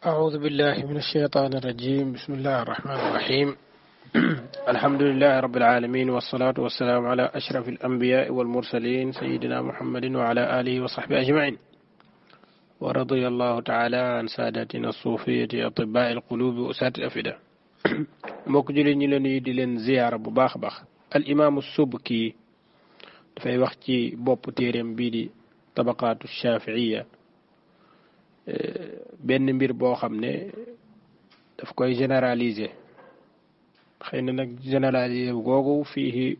أعوذ بالله من الشيطان الرجيم. بسم الله الرحمن الرحيم. الحمد لله رب العالمين، والصلاة والسلام على أشرف الأنبياء والمرسلين سيدنا محمد وعلى آله وصحبه أجمعين. ورضي الله تعالى عن سادتنا الصوفية أطباء القلوب وأسات الأفئدة. mbokk jullit ñi leen di leen ziyaara bu baax a baax. al imaamu subki dafay wax ci bopp téereem bii di tabaqaatu shafiiya benn mbir boo xam ne daf koy généraliser. xëy na nag généraliser googu fii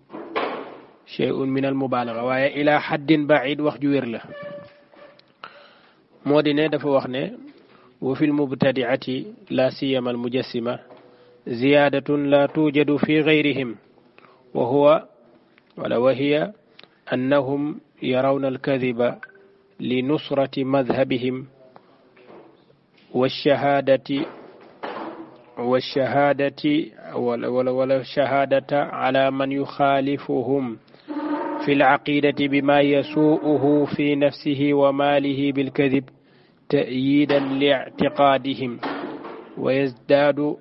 shay'un min al mubaalaga, waaye ila haddin baid wax ju wér la. moo di ne dafa wax ne wa fi lmubtadiati la siyama al mujassima ziyaadatun la tuujadu fi gayrihim wa hiya annahum yarawna alkadiba li nusrati madhabihim والشهادة ولا شهادة على من يخالفهم في العقيدة بما يسوءه في نفسه وماله بالكذب تأييدا لاعتقادهم، ويزداد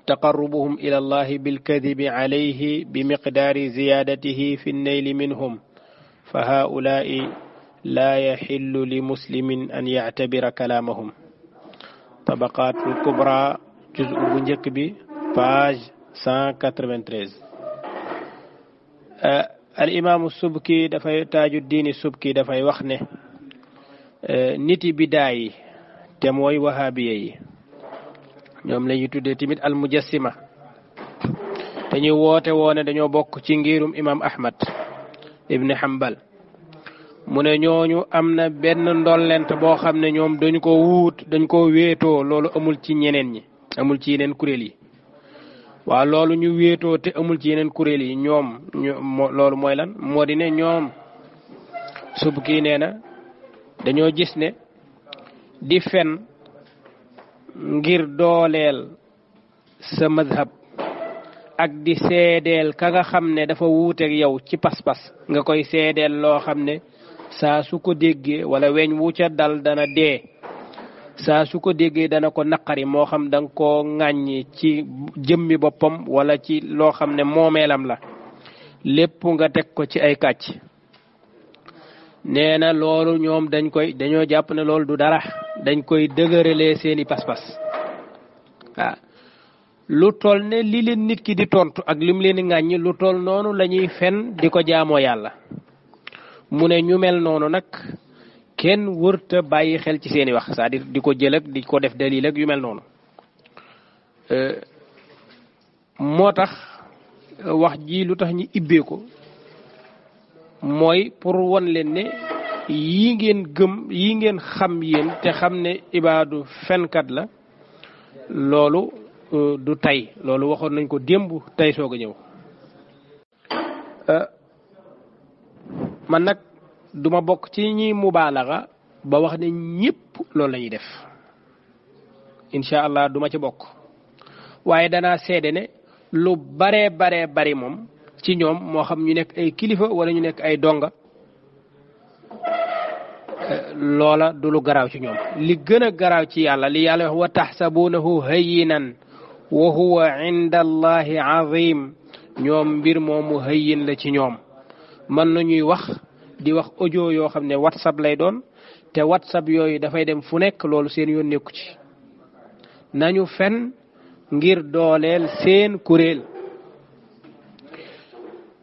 تقربهم إلى الله بالكذب عليه بمقدار زيادته في النيل منهم، فهؤلاء لا يحل لمسلم أن يعتبر كلامهم. طبقات الكبرى جزء بنجك بي page 193. الإمام السبكي دفاي تاج الدين السبكي دفاي وخنه نيتي بداي تموي وهابيي ñoom lañu tuddee tamit al mujassima dañuy woote woone dañoo bokk ci ngirum imam ahmad ibn hanbal. mu ne ñooñu am na benn ndollent boo xam ne ñoom dañ ko wéetoo. loolu amul ci ñeneen ñi, amul ci yeneen kuréel yi. waaw loolu ñu wéetoo te amul ci yeneen kuréel yi ñoom loolu mooy lan? moo di ne ñoom subki nee na dañoo gis ne di fen ngir dooleel sa madhab ak di seedeel ka nga xam ne dafa wuuteeg yow ci pas-pas nga koy seedeel loo xam ne saa su ko déggee wala weñ wu ca dal dana dee, saa su ko déggee dana ko naqari, moo xam danga koo ŋàññi ci jëmmi boppam wala ci loo xam ne moomeelam la, lépp nga teg ko ci ay kàcc. nee na loolu ñoom dañoo jàpp ne loolu du dara, dañ koy dëgëralee seeni pas-pas. waaw lu toll ne li leen nit ki di tontu ak lim leen di ŋàññi lu toll noonu la ñuy fen di ko jaamoo yàlla. mu ne ñu mel noonu nag kenn wërta bàyyi xel ci seeni wax, c'est-à-dire di ko jël ak di ko def dalil ak yu mel noonu. moo tax wax ji lu tax ñu ibbee ko mooy pour won leen ne yi ngeen gëm yi ngeen xam yéen te xam ne ibaadu fenkat la, loolu du tey. loolu waxoon nañ ko démb, tey soog a ñëw. man nag duma bokk ci ñi mubaalaga ba wax ne ñëpp loolu la ñuy def, incha allah duma ci bokk. waaye danaa seede ne lu baree bari moom ci ñoom, moo xam ñu nekk ay kilifa wala ñu nekk ay donga, loola du lu garaaw ci ñoom. li gën a garaaw ci yàlla, li yàlla wax wa taxsabunahu hayyinan wa huwa inda allahi azim, ñoom mbir moomu hayyin la ci ñoom. mën nañuy wax di wax audio yoo xam ne whatsapp lay doon, te whatsapp yooyu dafay dem fu nekk, loolu seen yoon nekku ci. nañu fen ngir dooleel seen kuréel.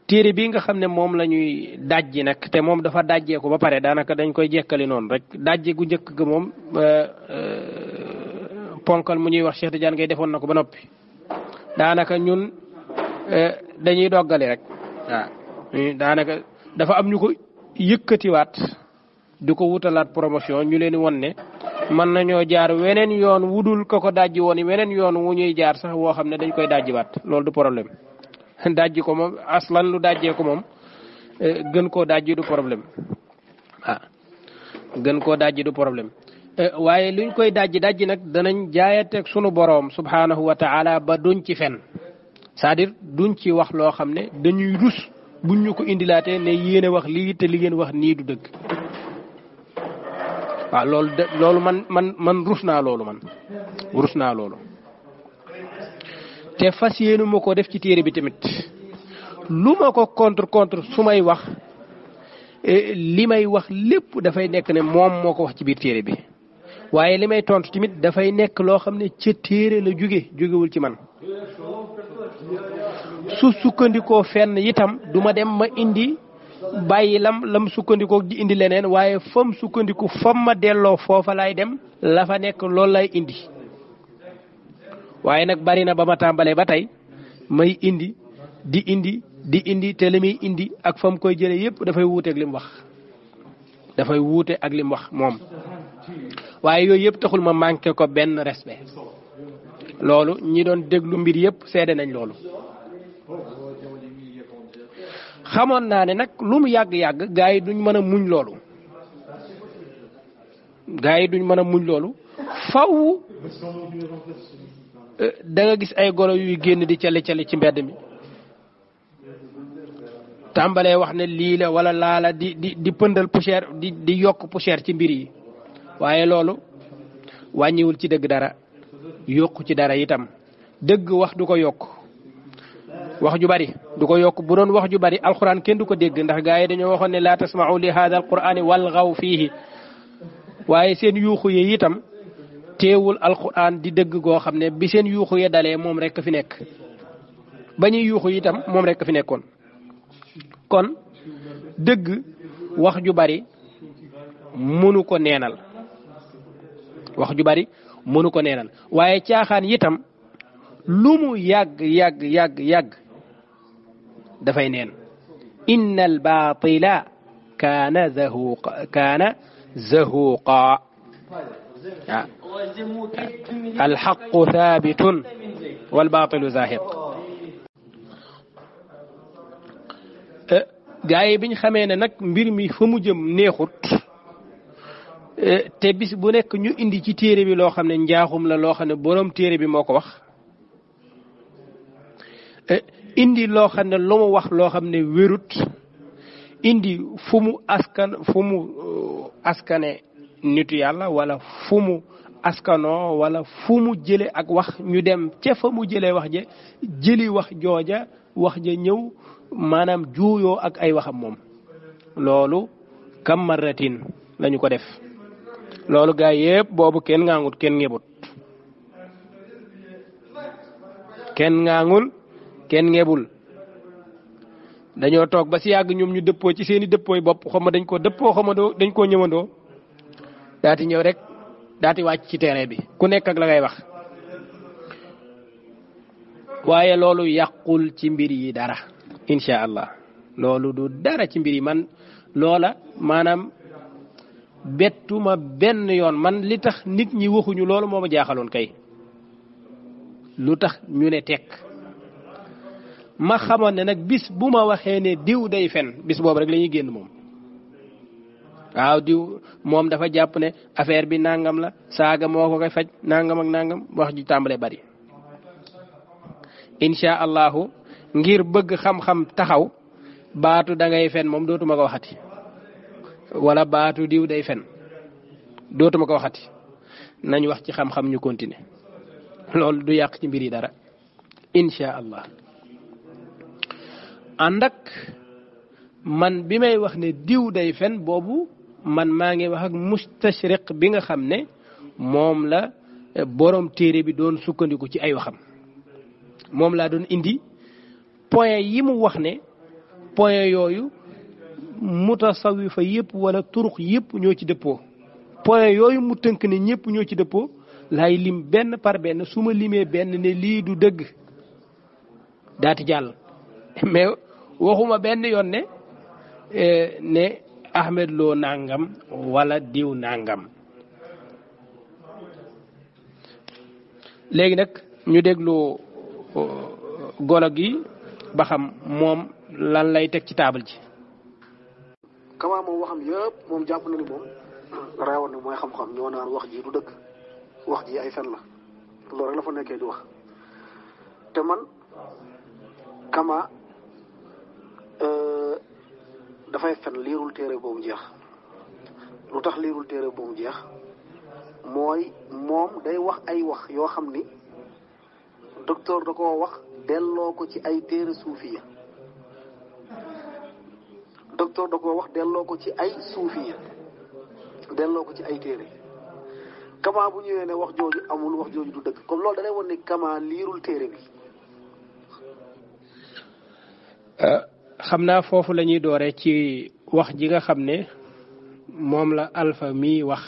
téere bi nga xam ne moom la ñuy dajji nag, te moom dafa dajjee ko ba pare, daanaka dañ koy jekkali noonu rek. dajje gu njëkk ga moom ponkal mu ñuy wax Cheikh Tidiane ngay defoon na ko ba noppi. daanaka ñun dañuy doggali rek. waaw daanaka dafa am ñu ko yëkkatiwaat di ko wutalaat promotion, ñu leen won ne mën nañoo jaar weneen yoon wudul ko dajji woon yi, weneen yoon wu ñuy jaar sax woo xam ne dañ koy dajjiwaat. loolu du problème. dajji ko moom aslan lu dajjee ko moom gën koo dajji du problème. gën koo dajji du problème. waaye luñ koy dajji nag danañ jaayateeg sunu boroom subhanahu wa taala ba duñ ci fen, c'est-à-dire duñ ci wax loo xam ne dañuy rus buñ ñu ko indilaatee ne yéen a wax lii te li ngeen wax nii du dëgg. waaw loolu man rus naa loolu te fas yéenu ma ko def ci téere bi tamit lu ma ko contre su may wax li may wax lépp dafay nekk ne moom moo ko wax ci biir téere bi waaye li may tontu tamit dafay nekk loo xam ne ca téere la jógewul ci man su sukkandikoo fenn itam duma dem ma indi bàyyi lam sukkandikoo di indi leneen waaye fam sukkandiku fam ma delloo foofa laay dem la fa nekk loolu lay indi waaye nag bari na ba ma tàmbalee ba tey may indi te li muy indi ak fam koy jëlee yépp dafay wuute ak li mu wax moom waaye yooyu yëpp taxul ma manqué ko benn respect loolu ñi doon déglu mbir yëpp seede nañ loolu xamoon naa ne nag lu mu yàgg-yàgg gaa yi duñ mën a muñ loolu faw da nga gis ay golo yuy génn di cali ci mbedd mi tàmbalee wax ne lii la wala laala di pëndal poussière di yokk poussière ci mbir yi waaye loolu wàññiwul ci dëgg dara yokku ci dara itam dëgg wax du ko yokk wax ju bari du ko yokk bu doon wax ju bari alquran kenn du ko dégg ndax gaa yi dañoo waxoon ne laa tasma'u li hada alqurani walghaw fiihi waaye seen yuuxu yi itam teewul alquran di dëgg goo xam ne bi seen yuuxu ya dalee moom rek fi nekk ba ñuy yuuxu itam moom rek fi nekkoon kon dëgg wax ju bari mënu ko neenal waaye caaxaan itam lu mu yàgg dafay neen inna al baatila kaana zahuqa al haqqu thabitun wal baatilu zahiq gaa yi biñ xamee ne nag mbir mi fa mu jëm neexut te bis bu nekk ñu indi ci téere bi loo xam ne njaaxum la loo xam ne boroom téere bi moo ko wax indi loo xam ne lu mu wax loo xam ne wérut indi fu mu askane nitu yàlla wala fu mu askanoo wala fu mu jële ak wax ñu dem ca fa mu jëlee wax ja jëli wax jooja wax ja ñëw maanaam juuyoo ak ay waxam moom loolu kam marratin lañu ko def loolu gaa yépp boobu kenn ngaangul kenn ngebul dañoo toog ba si yàgg ñoom ñu dëppoo ci seeni dëppooy bopp xaw ma dañ ko dëppoo xaw ma dañ koo ñëwandoo daati ñëw rek daati wàcc ci terrain bi ku nekk ak la ngay wax waaye loolu yàqul ci mbir yi dara insha allah loolu du dara ci mbir yi man loola maanaam bettuma benn yoon man li tax nit ñi waxuñu loolu moo ma jaaxaloon kay lu tax ñu ne tekk ma xamoon ne nag bis bu ma waxee ne diw day fen bis boobu rek la ñuy génn moom waaw diw moom dafa jàpp ne affaire bi nangam la saaga moo ko koy faj nangam ak nangam wax ju tàmbalee bari insha allahu ngir bëgg xam-xam taxaw baatu da ngay fen moom dootuma ko waxati wala baatu diw day fen dootuma ko waxati nañ wax ci xam-xam ñu continuer loolu du yàq ci mbir yi dara insha allah ànd ak man bi may wax ne diw day fen boobu man maa ngi wax ak mustashriq bi nga xam ne moom la borom téere bi doon sukkandiku ci ay waxam moom laa doon indi point yi mu wax ne point yooyu mutasawifa yëpp wala turux yëpp ñoo ci dëppoo point yooyu mu tënk ne ñëpp ñoo ci dëppoo laay lim benn par benn su ma limee benn ne lii du dëgg daati jàll mais waxuma benn yoon ne Ahmed Lo nangam wala diw nangam léegi nag ñu déglu golo gi ba xam moom lan lay teg ci taabal ji. Kama moom waxam yëpp moom jàpp na ni moom reewoon na mooy xam-xam ñoo naan wax ji du dëgg wax ji ay fen la loolu rek la fa nekkee di wax te man Kama dafay fen liirul téere boobu jeex lu tax liirul téere bu mu jeex mooy moom day wax ay wax yoo xam ni docteur da koo wax delloo ko ci ay téere suufiya docteur da koo wax delloo ko ci ay suufiya delloo ko ci ay téere kama bu ñëwee ne wax jooju amul wax jooju du dëgg comme loolu da lay won ne kama liirul téere bi. xam naa foofu la ñuy dooree ci wax ji nga xam ne moom la Alpha mi wax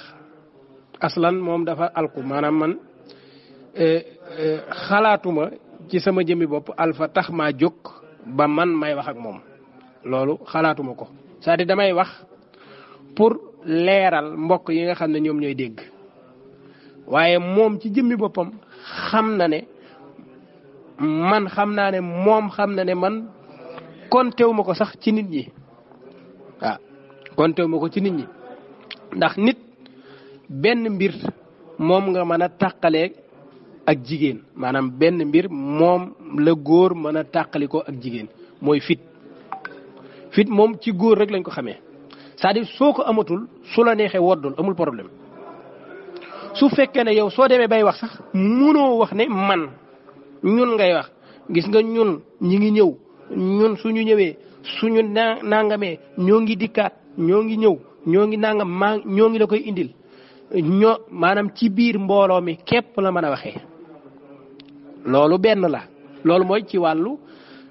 aslan moom dafa alku maanaam man xalaatuma ci sama jëmmi bopp Alpha tax maa jóg ba man may wax ak moom loolu xalaatuma ko c'est-à-dire damay wax pour leeral mbokk yi nga xam ne ñoom ñooy dégg waaye moom ci jëmmi boppam xam na ne man xam naa ne moom xam na ne man kontewuma ko sax ci nit ñi waaw kontewuma ko ci nit ñi ndax nit benn mbir moom nga mën a tàqalee ak jigéen maanaam benn mbir moom la góor mën a tàqali ko ak jigéen mooy fit moom ci góor rek lañ ko xamee c'est-à-dire soo ko amatul su la neexee woddul amul problème su fekkee ne yow soo demee bay wax sax munoo wax ne man ñun ngay wax gis nga ñun ñi ngi ñëw ñun suñu ñëwee suñu nangamee ñoo ngi dikkaat ñoo ngi ñëw ñoo ngi nangam ñoo ngi la koy indil ñoo maanaam ci biir mbooloo mi képp la mën a waxee loolu benn la loolu mooy ci wàllu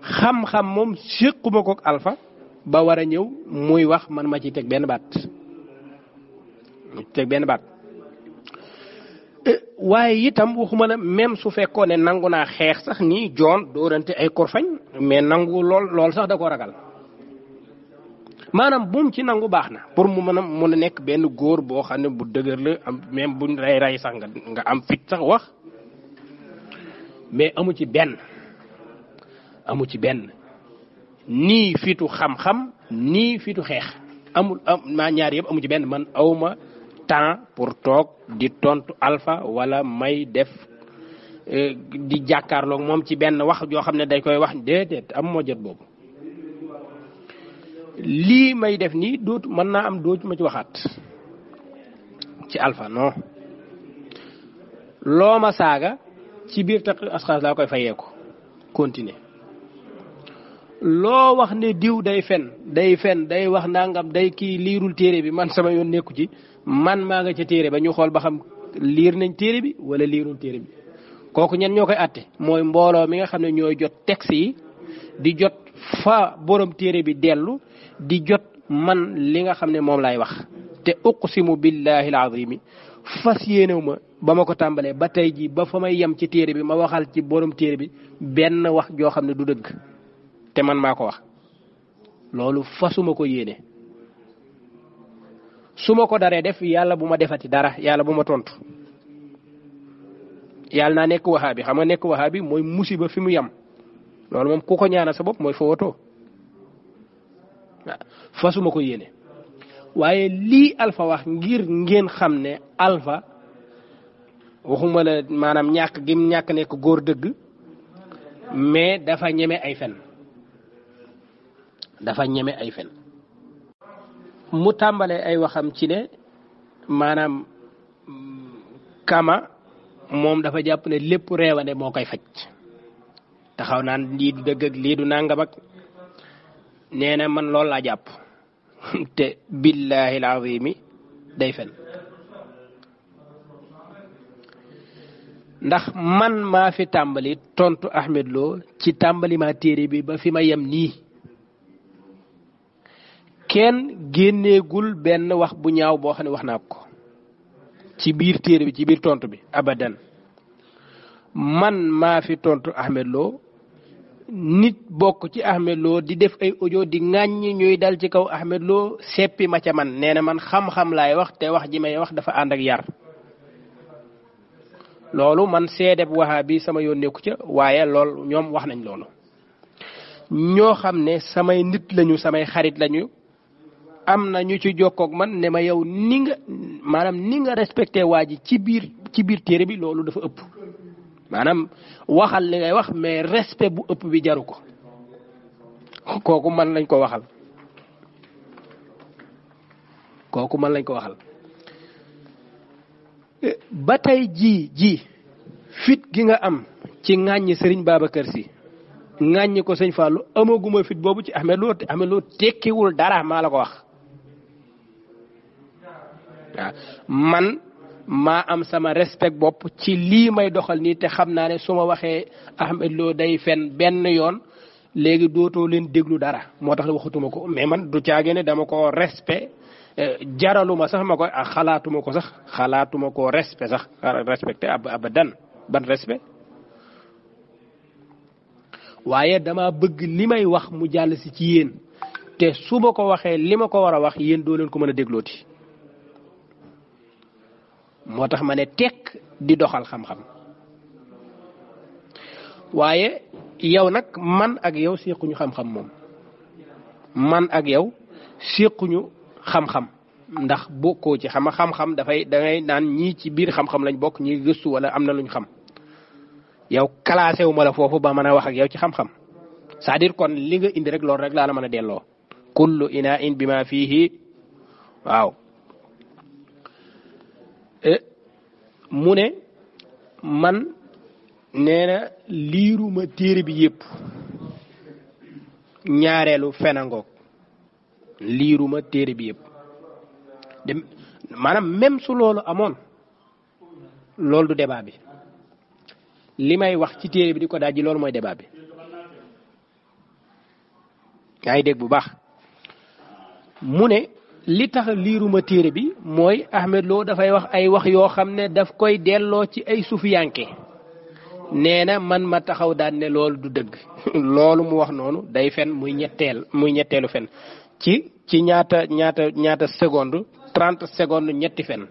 xam-xam moom séquma ko ak Alpha ba war a ñëw muy wax man ma ci teg benn baat waaye itam waxuma la même su fekkoon ne nangu naa xeex sax nii joon doorante ay korfañ mais nangu lool sax da ko ragal maanaam buum ci nangu baax na pour mu mën a nekk benn góor boo xam ne bu dëgër la am même buñ rey sax nga am fit sax wax mais amu ci benn nii fitu xam-xam nii fitu xeex amul maa ñaar yëpp amu ci benn man awma temps pour toog di tontu Alpha wala may def di jàkkaarloog moom ci benn wax joo xam ne day koy wax déedéet am moo jot boobu lii may def nii dootu mën naa am dootu ma ci waxaat ci Alpha non loo ma saaga ci biir taq asxaas laa koy fayee ko continuer loo wax ne diw day fen day wax nangam day kii liirul téere bi man sama yoon nekku ci man maa nga ca téere ba ñu xool ba xam liir nañ téere bi wala liirul téere bi kooku ñen ñoo koy atte mooy mbooloo mi nga xam ne ñooy jot texte yi di jot fa borom téere bi dellu di jot man li nga xam ne moom laay wax te uqsimu billahi alazimi fas yéenew ma ba ma ko tàmbalee ba tey ji ba fa may yem ci téere bi ma waxal ci borom téere bi benn wax joo xam ne du dëgg te man maa ko wax loolu fasuma ko yéene su ma ko daree def yàlla bu ma defati dara yàlla bu ma tontu yàlla naa nekk wahaabi xam nga nekk wahaabi mooy musiba fi mu yem loolu moom ku ko ñaanal sa bopp mooy fowatoo fasuma ko yéene waaye lii Alpha wax ngir ngeen xam ne Alpha waxuma la maanaam ñàkk nekk góor dëgg mais dafa ñeme ay fen mu tàmbalee ay waxam ci ne maanaam kama moom dafa jàpp ne lépp reewande moo koy faj taxaw naan lii du dëgg ak lii du nangam ak nee na man loolu laa jàpp te billahi alazimi day fen ndax man maa fi tàmbali tontu Ahmed Lo ci tàmbali maa téere bi ba fi ma yem nii kenn génneegul benn wax bu ñaaw boo xam ne wax naa ko ci biir téere bi ci biir tontu bi abadan man maa fi tontu Ahmed Lo nit bokk ci Ahmed Lo di def ay audio di ŋàññi ñuy dal ci kaw Ahmed Lo seppi ma ca man nee na man xam-xam laay wax te wax ji may wax dafa ànd ak yar loolu man seedeb wahabi sama yoon nekku ca waaye lool ñoom wax nañ loolu ñoo xam ne samay nit lañu samay xarit lañu am na ñu ci jokkoog man ne ma yow ni nga respecté waa ji ci biir téere bi loolu dafa ëpp maanaam waxal li ngay wax mais respect bu ëpp bi jaru ko kooku man lañ ko waxal kooku man lañ ko waxal ba tey ji fit gi nga am ci ŋàññi Serigne Babacar Sy ŋàññi ko sëñ Fallou amaguma fit boobu ci Ahmed Lo tekkiwul dara maa la ko wax waaw man maa am sama respect bopp ci lii may doxal nii te xam naa ne su ma waxee Ahmed Lo day fen benn yoon léegi dootoo leen déglu dara moo tax waxatuma ko mais man du caage ne dama ko respect jaraluma sax ma koy xalaatuma ko respect sax respecté abadan ban respect waaye dama bëgg li may wax mu jàll si ci yéen te su ma ko waxee li ma ko war a wax yéen doo leen ko mën a déglooti moo tax ma ne tekk di doxal xam-xam waaye yow nag man ak yow séquñu xam-xam moom man ak yow séquñu xam-xam ndax bokkoo ci xam-xam dafay dangay naan ñii ci biir xam-xam lañ bokk ñii gëstu wala am na luñ xam yow classé wu ma la foofu ba mën a wax ak yow ci xam-xam c'est-à-dire kon li nga indi rek loolu rek laa la mën a delloo kullu ina in bi ma fiihi waaw mu ne man nee na liiruma téere bi yépp ñaareelu fenangoog liiruma téere bi yépp maanaam même su loolu amoon loolu du débat bi li may wax ci téere bi di ko daaj ji loolu mooy débat bi yaa ngi dégg bu baax mu ne li tax liiruma téere bi mooy Ahmed Lo dafay wax ay wax yoo xam ne daf koy delloo ci ay sufiyanke nee na man ma taxaw daan ne loolu du dëgg loolu mu wax noonu day fen muy ñetteelu fen ci ñaata seconde 30 secondes ñetti fen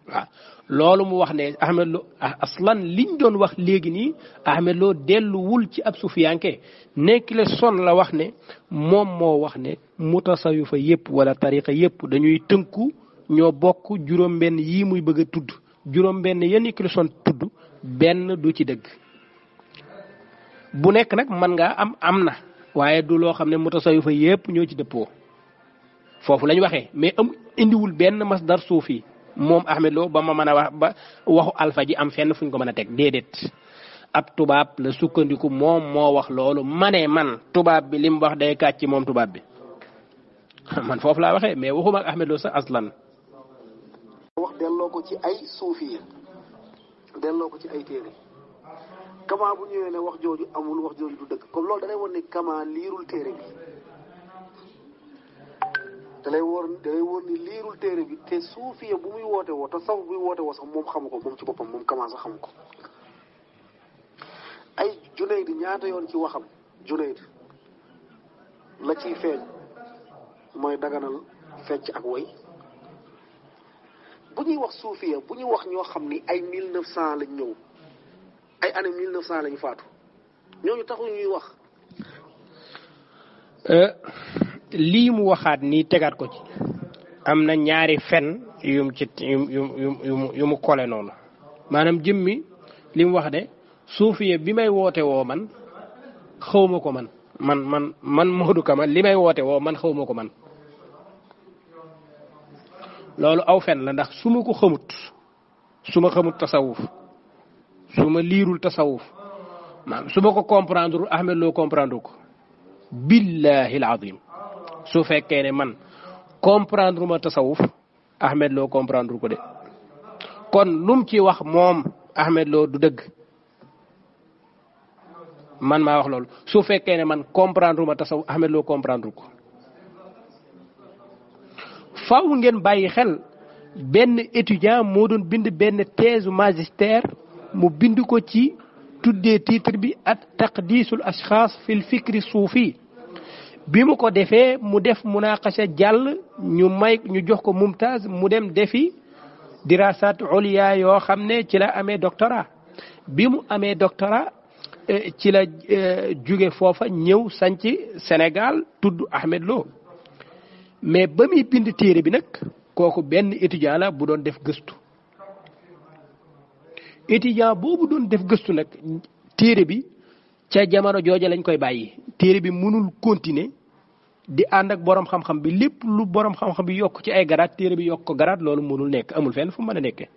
waaw loolu mu wax ne Ahmed Lo aslan liñ doon wax léegi nii Ahmed Lo delluwul ci ab sufiyanke nekk le son la wax ne moom moo wax ne mutasawifa yépp wala tariqa yépp dañuy tënku ñoo bokk juróom-benn yii muy bëgg a tudd juróom-benn yenn ki le son tudd benn du ci dëgg bu nekk nag mën ngaa am na waaye du loo xam ne mutasawifa yépp ñoo ci dëppoo foofu lañ waxee mais indiwul benn masdar suufi moom Ahmed Lo ba ma mën a wax ba waxu alpha ji am fenn fuñ ko mën a teg déedéet ab tubaab la sukkandiku moom moo wax loolu man tubaab bi li mu wax day kàcc moom tubaab bi man foofu laa waxee mais waxuma ak Ahmed Lo sax aslan wax delloo ko ci ay suufi delloo ko ci ay téere kama bu ñëwee ne wax jooju amul wax jooju du dëgg comme loolu da lay won ne kama liirul téere bi da lay wóor ni liirul téere bi te suufiya bu muy woote woo te saw buy woote woo sax moom xamu ko moom ci boppam moom kama sax xamu ko ay Junayd ñaata yoon ci waxam Junayd la ciy feeñ mooy daganal fecc ak woy bu ñuy wax suufiya bu ñuy wax ñoo xam ni ay 1900 lañ ñëw ay année 1900 lañ faatu ñooñu taxul ñuy wax lii mu waxaat nii tegaat ko ci am na ñaari fen yu mu kole noonu maanaam jëmmi li mu wax de suufiya bi may woote woo man xawma ko man Modou Kama li may woote woo man xawma ko man loolu aw fen la ndax su ma ko xamut su ma xamut tasawuf su ma liirul tasawuf maanaam su ma ko comprendre Ahmed Lo comprendre ko billahi alazim su fekkee ne man comprendre ma tasawuf Ahmed Lo comprendre ko de kon lum ci wax moom Ahmed Lo du dëgg man maa wax loolu su fekkee ne man comprendre ma tasawuf Ahmed Lo comprendre ko faaw ngeen bàyyi xel benn étudiant moo doon bind benn thèse magistère mu bind ko ci tuddee titre bi at taqdisul ashxaas fil fikri suufi bi mu ko defee mu def munaqasha jàll ñu jox ko mumtaz mu dem defi dirasat uliya yoo xam ne ci la amee doctorat bi mu amee doctorat ci la jóge foofa ñëw sanc Sénégal tudd Ahmed Lo mais ba muy bind téere bi nag kooku benn étudiant la bu doon def gëstu étudiant boobu doon def gëstu nag téere bi ca jamono jooja lañ koy bàyyi téere bi mënul continuer di ànd ak borom xam-xam bi lépp lu borom xam-xam bi yokk ci ay garaat téere bi yokk ko garaat loolu mënul nekk amul fenn fu mën a nekkee.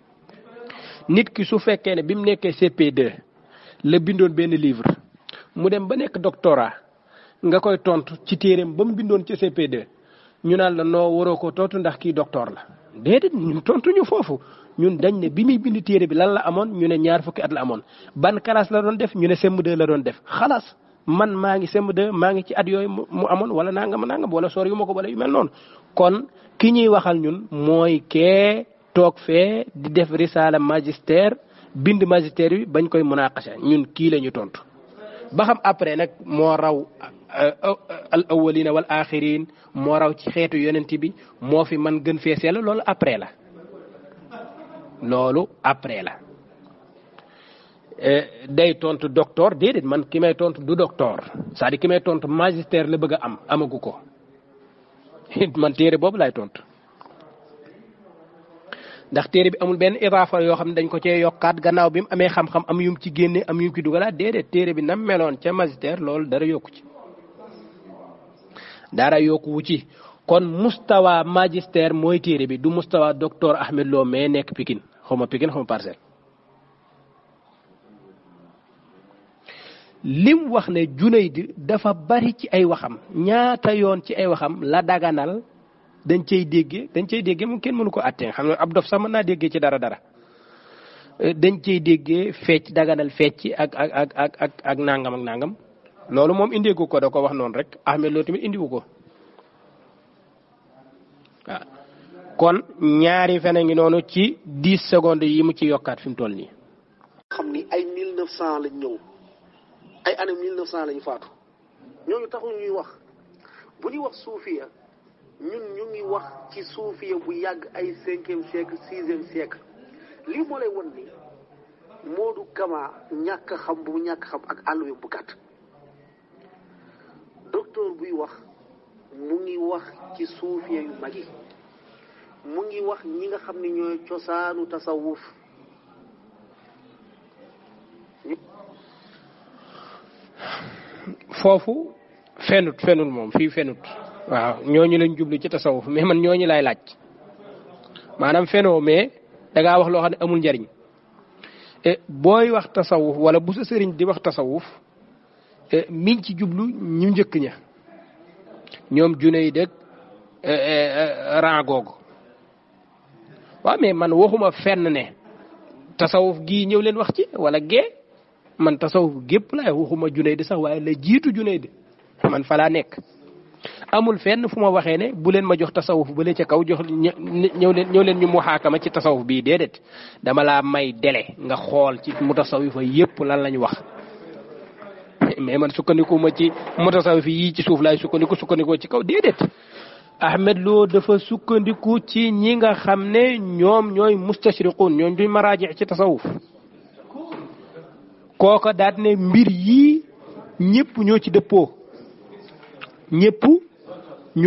nit ki su fekkee ne bi mu nekkee CP2 la bindoon benn livre mu dem ba nekk doctorat nga koy tontu ci téereem ba mu bindoon ci CP2 ñu naan la noo waroo ko tontu ndax kii docteur la déedéet ñun tontu ñu foofu ñun dañ ne bi muy bind téere bi lan la amoon ñu ne 20 at la amoon ban classe la doon def ñu ne CM2 la doon def xalaas man maa ngi CM2 maa ngi ci at yooyu mu amoon wala nangam wala sori yu ma ko wala yu mel noonu kon ki ñuy waxal ñun mooy kee toog fee di def risaala magistère bind magistère bi bañ koy munaqasha ñun kii la ñu tontu ba xam après nag moo raw al awwalina wal axirin moo raw ci xeetu yonent bi moo fi man gën fee sell loolu après la day tontu docteur déedéet man ki may tontu du docteur c'est-à-dire ki may tontu magistère la bëgg a am amagu ko man téere boobu lay tontu ndax téere bi amul benn idaafa yoo xam ne dañ ko cee yokkaat gannaaw bi mu amee xam-xam am yum ci génne am yum ci dugalaat déedéet téere bi nam meloon ca magistère loolu dara yokku ci dara yokkuwu ci kon mustawa magistère mooy téere bi du mustawa docteur Ahmed Lo mais nekk Pikine xaw ma Parcelles lim wax ne Junayd dafa bari ci ay waxam ñaata yoon ci ay waxam la daganal dañ cey déggee mu kenn mënu ko àttee xam nga ab dof sax mën naa déggee ci dara dañ cey déggee fecc daganal fecc ak nangam loolu moom indigu ko da ko wax noonu rek Ahmed Lo tamit indiwu ko waaw kon ñaari fene ngi noonu ci 10 secondes yi mu ci yokkaat fi mu toll nii. xam ni ay 1900 lañ ñëw ay année 1900 lañ faatu ñooñu taxul ñuy wax bu ñuy wax suufiya ñun ñu ngi wax ci suufiya bu yàgg ay 5e siècle 6e siècle lii moo lay won ni Modou Kama ñàkk xam bu mu ñàkk xam ak àll yu bu gàtt docteur buy wax mu ngi wax ci suufiya yu mag yi mu ngi wax ñi nga xam ne ñooy cosaanu tasawuf foofu fenut moom fii fenut waaw ñooñu lañ jublu ci tasawuf mais man ñooñu laay laaj maanaam fenoo mais dangaa wax loo xam ne amul njariñ booy wax tasawuf wala bu sa sëriñ di wax tasawuf miñ ci jublu ñu njëkk ña ñoom Junayd dëkk rangoogu waaw mais man waxuma fenn ne tasawuf gii ñëw leen wax ci wala gee man tasawuf gépp laay waxuma Junayd sax waaye la jiitu Junayd man fa laa nekk amul fenn fu ma waxee ne bu leen ma jox tasawuf ba lee ca kaw jox ñëw leen ñu muhaakama ci tasawuf bii déedéet dama laa may dele nga xool ci mutasawifa yépp lan lañu wax mais man sukkandiku ma ci mutasawif yii ci suuf laay sukkandikoo ci kaw déedéet Ahmed Lo dafa sukkandiku ci ñi nga xam ne ñoom ñooy mustashriqun ñoom duñ maraaji ci tasawuf kooka daat ne mbir yii ñëpp ñoo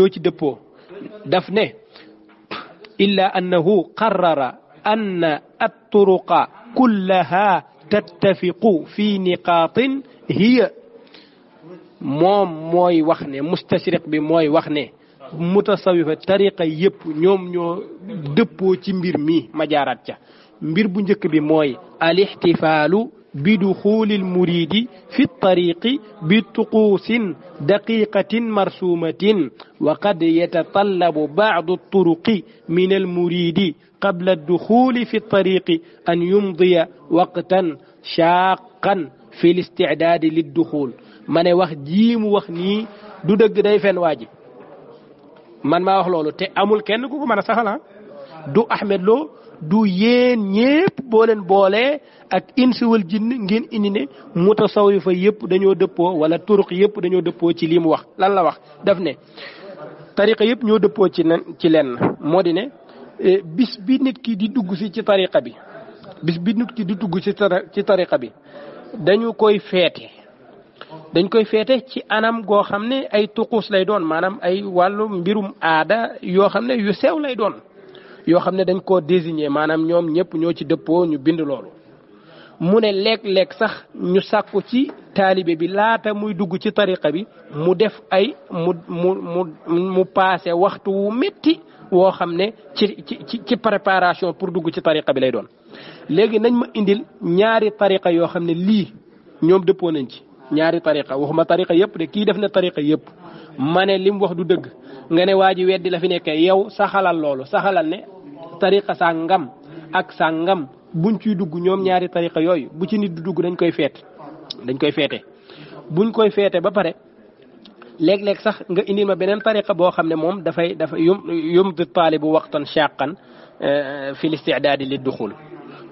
ci dëppoo daf ne illa annahu qarrara anna at-turuqa kullaha tattafiqu fi niqaatin hiya moom mooy wax ne mustashriq bi mooy wax ne mutasawifa tariqa yëpp ñoom ñoo dëppoo ci mbir mi ma jaaraat ca mbir bu njëkk bi mooy al-ihtifaalu بدخول المريد في الطريق بطقوس دقيقة مرسومة وقد يتطلب بعض الطرق من المريد قبل الدخول في الطريق أن يمضي وقتا شاقا في الاستعداد للدخول من wax جيم wax ni du deug day fen waji man ma wax lolu te amul kenn ku ko mëna saxala du Ahmed Lo du yéen ñépp boo leen boolee ak insi wal jinn ngeen indi ne mutasawifa yépp dañoo dëppoo wala turuq yépp dañoo dëppoo ci li mu wax lan la wax daf ne tariqa yépp ñoo dëppoo ci lenn moo di ne bis bi nit ki di dugg si ci tariqa bi dañu koy feete ci anam goo xam ne ay tuquus lay doon maanaam ay wàllu mbirum aada yoo xam ne yu sew lay doon yoo xam ne dañ koo désigner maanaam ñoom ñëpp ñoo ci dëppoo ñu bind loolu mu ne léeg-léeg sax ñu sàkku ci taalibe bi laata muy dugg ci tariqa bi mu def ay mu passé waxtu wu métti woo xam ne ci préparation pour dugg ci tariqa bi lay doon. léegi nañ ma indil ñaari tariqa yoo xam ne lii ñoom dëppoo nañ ci ñaari tariqa waxuma tariqa yëpp de kii def na tariqa yëpp ma ne li mu wax du dëgg nga ne waa ji weddi la fi nekkee yow saxalal loolu saxalal ne tariqa saa ngam ak saa ngam buñ ciy dugg ñoom ñaari tariqa yooyu bu ci nit du dugg dañ koy feete buñ koy feete ba pare léeg-léeg sax nga indil ma beneen tariqa boo xam ne moom dafa yumdi taalibu waqtan shaqan fi listidaadi li duxul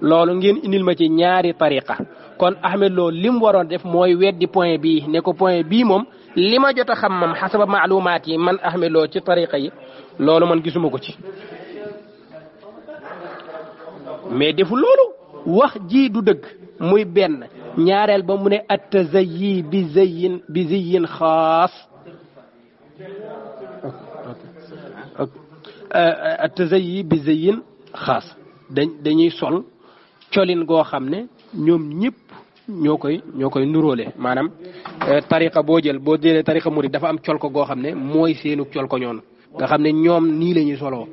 loolu ngeen indil ma ci ñaari tariqa kon Ahmed Lo lim waroon def mooy weddi point bii ne ko point bii moom li ma jot a xam moom xasaba maalumaat yi man Ahmed Lo ci tariqa yi loolu man gisuma ko ci mais defu loolu wax ji du dëgg muy benn ñaareel ba mu ne at-tazayyi bi ziyyin xaas at-tazayyi bi ziyyin xaas dañuy sol colin goo xam ne ñoom ñëpp ñoo koy nuróole maanaam tariqa boo jëlee tariqa murid dafa am col ko goo xam ne mooy seenu col ko ñoonu nga xam ne ñoom nii la ñuy soloo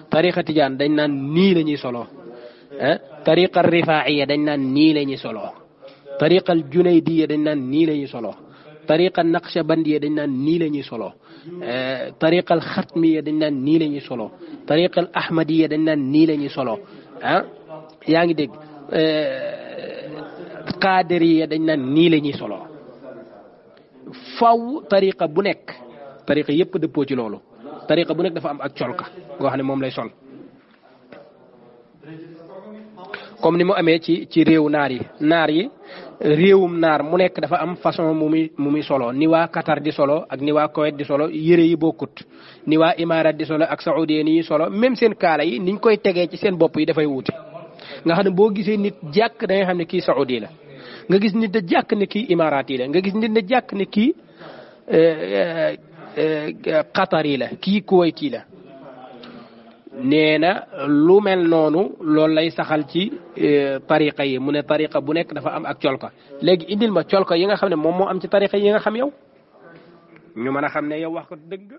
tariqa tijaan dañ naan nii la ñuy soloo tariqa rifaa'iya dañ naan nii la ñuy soloo tariqa junaydiya dañ naan nii la ñuy soloo tariqa naqshbandiya dañ naan nii la ñuy soloo tariqa xatmiya dañ naan nii la ñuy soloo tariqa ahmadiya dañ naan nii la ñuy soloo yaa ngi dégg qaadiriya dañ naan nii la ñuy soloo faw tariqa bu nekk tariqa yëpp dëppoo ci loolu tariqa bu nekk dafa am ak colka goo xam ne moom lay sol comme ni mu amee ci réew naar yi réewum naar mu nekk dafa am façon mu muy solo ni waa Qatar di solo ak ni waa Koweït di solo yére yi bokkut ni waa Imaaraat di solo ak Saoudia ni solo même seen kaala yi niñ koy tegee ci seen bopp yi dafay wuute nga xam ne boo gisee nit jàkk da nga xam ne kii Saoudi la nga gis nit da jàkk ne kii Imaaraat yi la nga gis nit da jàkk ne kii Qatar yi la kii Kuwait yi la nee na lu mel noonu loolu lay saxal ci tariqa yi mu ne tariqa bu nekk dafa am ak colka léegi indil ma colka yi nga xam ne moom moo am ci tariqa yi nga xam yow ñu mën a xam ne yow wax ko dëgg